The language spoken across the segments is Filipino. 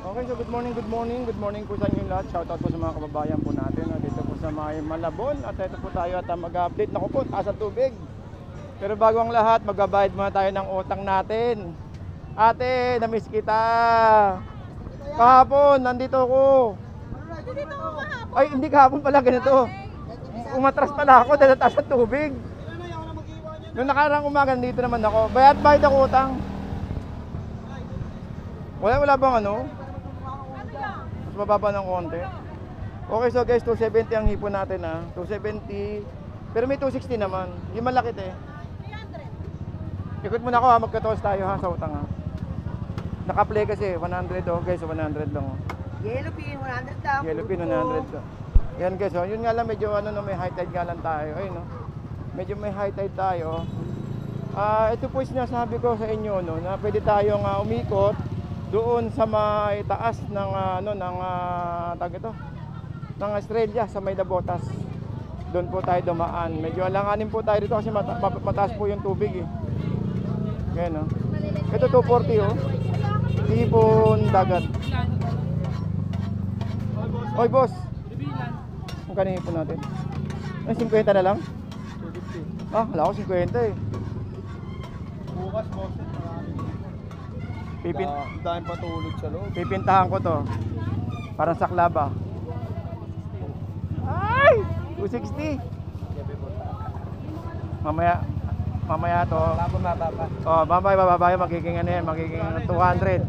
Okay, so good morning po sa inyo lahat. Shoutout po sa mga kababayan po natin dito po sa may Malabon. At ito po tayo at mag-update. Naku po, taas ang tubig. Pero bago ang lahat, magbabayad muna tayo ng utang natin. Ate, namiss kita. Kahapon, nandito ako. Ay, hindi kahapon pala ganito. Umatras pala ako dahil taas ang tubig. Noong nakarang umaga, dito naman ako. Bayad ako utang. Wala bang ano? Mas mababa ng konti. Okay, so guys, 270 ang hipon natin 270. Pero may 260 naman. Yung malaki eh. 300. Ikot muna ako magka-toast tayo sa utang Naka-play kasi 100 guys, 100 lang Yellow pin 100 daw. Yellow pin 100. Yan guys, yun nga lang medyo may high tide nga lang tayo. Ayun medyo may high tide tayo. Ito po sinasabi ko sa inyo na pwede tayong umikot doon sa may taas ng ng Australia sa may Nabotas. Doon po tayo dumaan. Medyo alanganin po tayo dito kasi mataas po yung tubig Ganyan Ito 240 Tipon dagat. Hoy boss. Magkano hipon natin? 50 na lang? 250. Wala ko 50 Bukas boss, dahil patulog sa loob. Pipintahan ko to. Parang saklaba. Ay! 260. Mamaya to. Bababa magiging magiging 200.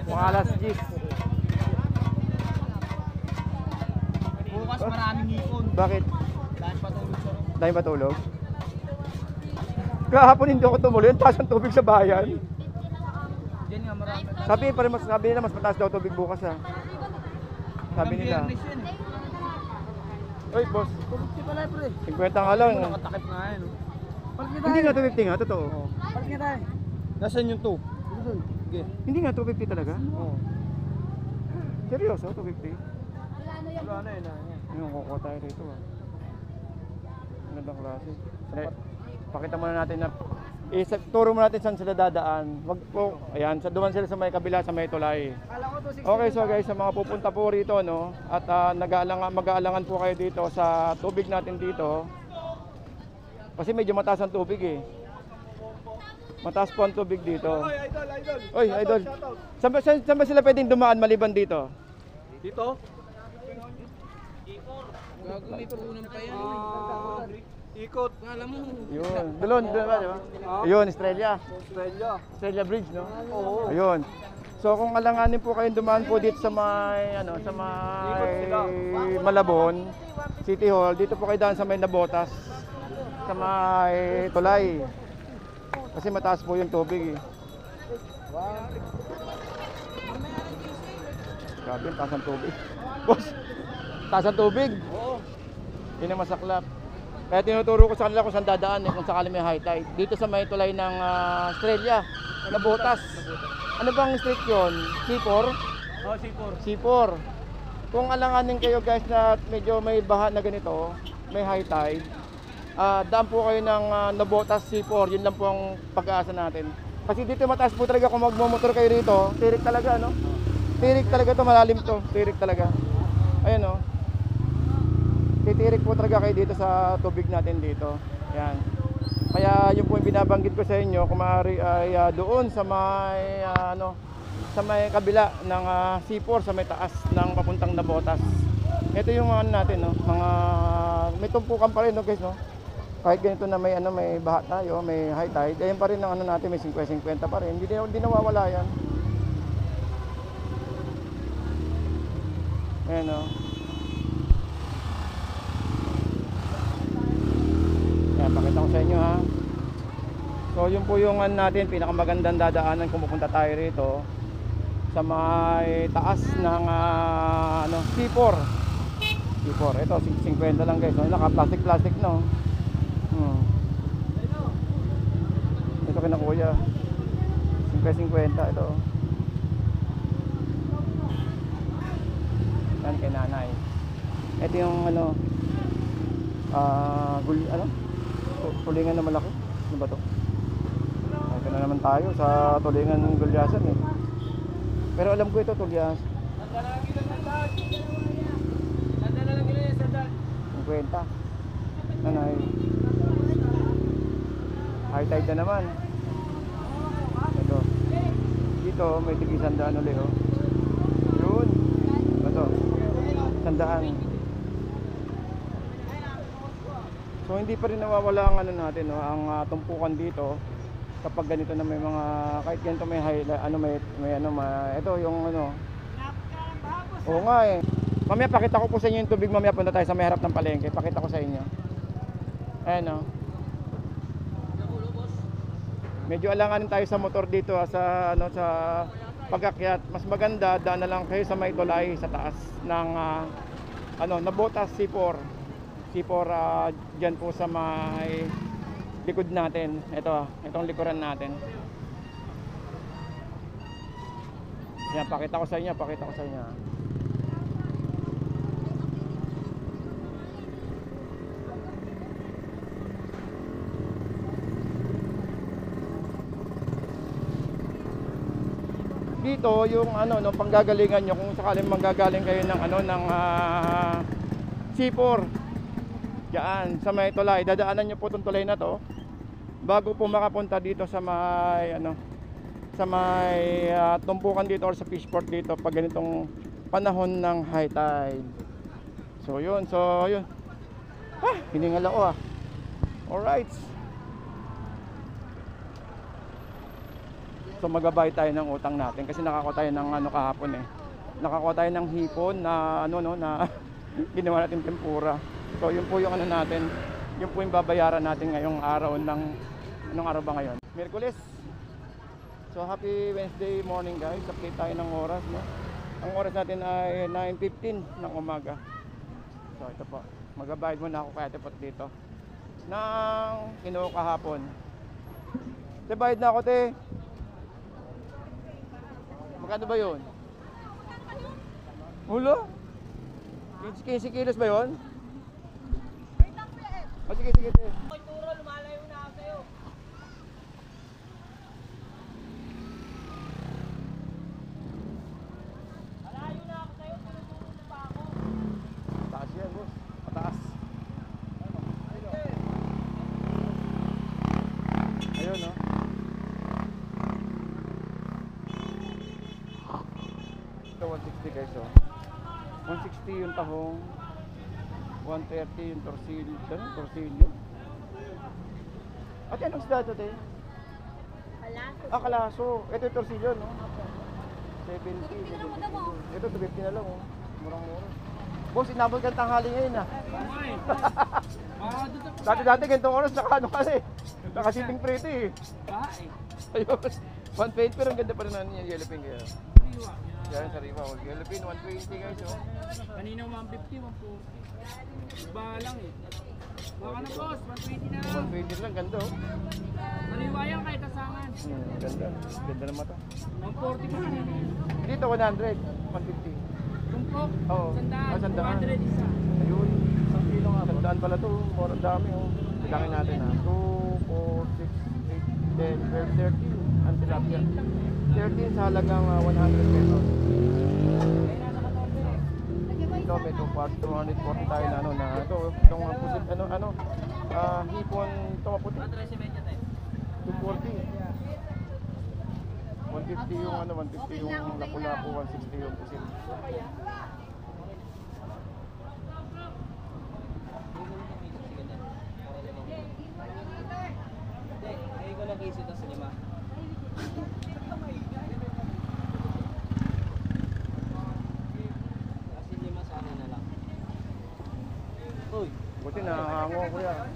Mga alas 10. Bukas maraming hipon. Bakit? Dahil patulog sa loob. Dahil matulog? Kahapon hindi ako tumuloy. Taas ang tubig sa bayan. Diyan nga marami. Sabi nila mas mataas daw tubig bukas Sabi nila. Oy boss, 50 pala pre. 50 nga lang. Nakatakip nga Hindi nga 250 nga, totoo. Parang nga tayo. Nasaan yung 2? Doon. Okay. Hindi nga 250 talaga. Oo. Seryoso, 250. Wala na yun. Yung kukuha tayo rito Magandang klase. Pakita muna natin na turo mo natin saan sila dadaan. Wag po, ayan, duman sila sa may kabila, sa may tulay. Okay, so guys, sa mga pupunta po rito, at mag-aalangan po kayo dito sa tubig natin dito. Kasi medyo mataas ang tubig Mataas po ang tubig dito. Oy, idol. Saan ba sila pwedeng dumaan maliban dito? Dito? Ikot. Alam mo. Yun. Dulon ba, di ba? Ayun, Estrella Bridge, no? Oo. Ayun. So kung alanganin po kayong dumaan po dito sa may Malabon City Hall, dito po kayo daan sa may Nabotas, sa may tulay. Kasi mataas po yung tubig Grabe, taas ang tubig. Boss, taas ang tubig? Oo. Yun ang masaklap. Kaya tinuturo ko sa kanila kung saan dadaan kung sakali may high tide. Dito sa may tulay ng Australia, Nabotas. Ano bang street yun? C4? Oh, C4. C4. Kung alanganin kayo guys na medyo may baha na ganito, may high tide, daan po kayo ng Nabotas C4. Yun lang po ang pag-aasa natin. Kasi dito mataas po talaga kung magmumotor kayo rito. Tirik talaga, no? Tirik talaga to, malalim to. Tirik talaga. Ayan, titirik po talaga kayo dito sa tubig natin dito. Yan. Kaya yun po yung binabanggit ko sa inyo, kung maaari ay doon sa may sa may kabila ng C4 sa may taas ng papuntang Nabotas. Ito yung natin, mga may tumpukan pa rin, guys, Kahit ganito na may baha tayo, may high tide, ayun pa rin ang natin, may 50-50 pa rin. Hindi nawawala yan. Ayan, Yan, pakita ko sa inyo So yun po yung natin, pinakamagandang dadaanan kung pupunta tayo rito sa may taas ng C4. Ito 50 lang guys, naka-plastic no. Ito kina kuya. 50 ito. Yan kay nanay. Ito yung tulingan na malaki. Ano ba to? Ito na naman tayo sa tulingan ng Gulyasan Pero alam ko ito, tulyas. Sandal na lang kilo yan, sandal. 50. Nanay. High tide na naman. Ito. Dito, may tig-100 ulit, oh. Yun. Ito. 100. So hindi pa rin nawawala ang ano natin, no, ang tumpukan dito kapag ganito na may mga kahit ganito may ito yung ano. Oo nga eh. Mamaya pakita ko po sa inyo yung tubig, mamaya punta tayo sa may harap ng palengke. Pakita ko sa inyo. Ayan oh. Medyo alanganin tayo sa motor dito sa ano sa pag-akyat. Mas maganda daan na lang kayo sa may tulay sa taas ng Nabotas C4. C4 dyan po sa may likod natin. Itong likuran natin. Yan, pakita ko sa inyo. Dito yung no, panggagalingan nyo kung sakaling manggagaling kayo ng C4. Diyan sa may tulay, dadaanan nyo po itong tulay na to bago po makapunta dito sa may tumpukan dito or sa fishport dito pag ganitong panahon ng high tide. So yun. Hiningal ako Alright. So magabayad tayo ng utang natin kasi nakakuha tayo ng kahapon eh. Nakakuha tayo ng hipon na na ginawa natin tempura. So yun po yung natin, yun po yung babayaran natin ngayong araw ng anong araw ba ngayon? Miyerkules. So happy Wednesday morning guys. Update tayo ng oras, no? Ang oras natin ay 9:15 ng umaga. So ito po. Magabayad muna ako kay Ate Pot dito ng kinuha kahapon. Te, bayad na ako, te. Magkano ba yun? Hulo? 15 kilos ba yun? Sige. Hoy, Turo, lumalayo na ako sa'yo. Malayo na ako sa'yo, tinuturo pa ako. Mataas yan, boss. Mataas. Ayun, no? Ito, 160 guys, oh. 160 yung tahong. 130 yung torsilyo. Ate, anong isda ito, te? Kalaso. Kalaso. Ito yung torsilyo, no? 70. Ito, 250 na lang, oh. Murang-mura. Boss, inabot kang tanghali ngayon, Dati ganitong oras, kasi. Nakasiting preto, eh. Ayun. 120, pero ang ganda pa rin na yung yellow pin, kaya. Yan, sariwa. Yellow pin, 120 guys, oh. Kanina 150, 140. Iba lang eh. Baka na boss, 120 na lang. 120 lang, ganda, oh. Maniwa yan kahit asangan. Ganda. Ganda naman to. 140 pa kanina. Dito, 100. 150. Tumpok, Oo. sandaan, Sandaan. 200 isa. Ayun. Isang kilo nga. Sandaan pala to. Morang dami, oh. Bilangin natin, 2, 4, 6, 8, 10, 12, 13. Ang tilapia. 13 sa halagang 100 pesos. Ito, may 240 tayo na ito, itong pusit, hipon, ito maputi. 240. 150 yung 150 yung lapu-lapu, 160 yung pusit. Hindi ko nag-isip ito sa 5. Buti na hango ko yan.